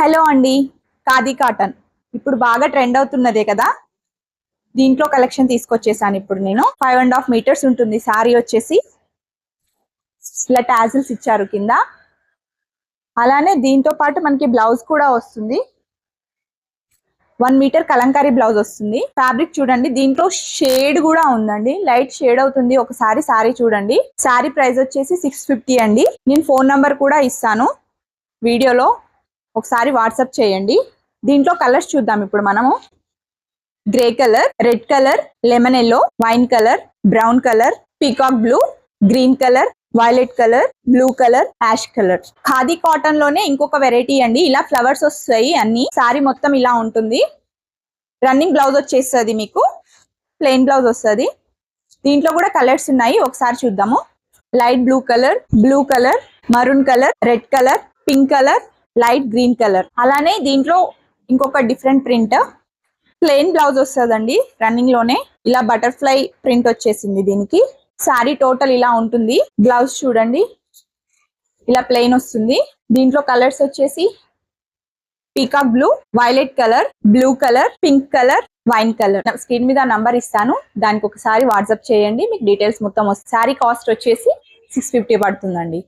Hello అండి, khadi cotton ఇప్పుడు బాగా ట్రెండ్ అవుతున్నదే కదా. దీంట్లో కలెక్షన్ తీసుకొచ్చేసాను. ఇప్పుడు నేను 5.5 మీటర్స్ ఉంటుంది. శారీ వచ్చేసి ఇలా టాజిల్స్ ఇచ్చారు కింద. అలానే దీంతో పాటు మనకి బ్లౌజ్ కూడా వస్తుంది. 1 మీటర్ కలంకారీ బ్లౌజ్ వస్తుంది. ఫ్యాబ్రిక్ చూడండి, దీంట్లో షేడ్ కూడా ఉందండి, లైట్ షేడ్ అవుతుంది. ఒకసారి శారీ చూడండి. శారీ ప్రైస్ వచ్చేసి 650 అండి. నేను ఫోన్ నంబర్ కూడా ఇస్తాను వీడియోలో, ఒకసారి వాట్సాప్ చేయండి. దీంట్లో కలర్స్ చూద్దాం ఇప్పుడు మనము. Grey colour, red colour, lemon yellow, wine colour, brown colour, peacock blue, green colour, violet colour, blue colour, ash colour. Khadi cotton లోనే ఇంకొక వెరైటీ అండి. ఇలా ఫ్లవర్స్ వస్తాయి అన్ని. సారీ మొత్తం ఇలా ఉంటుంది. రన్నింగ్ బ్లౌజ్ వచ్చేస్తుంది, మీకు ప్లెయిన్ బ్లౌజ్ వస్తుంది. దీంట్లో కూడా కలర్స్ ఉన్నాయి, ఒకసారి చూద్దాము. Light blue colour, maroon colour, red colour, pink colour, light green colour. అలానే దీంట్లో ఇంకొక డిఫరెంట్ ప్రింట్, ప్లెయిన్ బ్లౌజ్ వస్తుందండి. రన్నింగ్ లోనే ఇలా బటర్ఫ్లై ప్రింట్ వచ్చేసింది దీనికి. శారీ టోటల్ ఇలా ఉంటుంది. బ్లౌజ్ చూడండి, ఇలా ప్లెయిన్ వస్తుంది. దీంట్లో కలర్స్ వచ్చేసి peacock blue, violet colour, blue colour, pink colour, wine colour. Screen మీద నంబర్ ఇస్తాను, దానికి ఒకసారి వాట్సాప్ చేయండి, మీకు డీటెయిల్స్ మొత్తం వస్తుంది. శారీ కాస్ట్ వచ్చేసి 650 పడుతుందండి.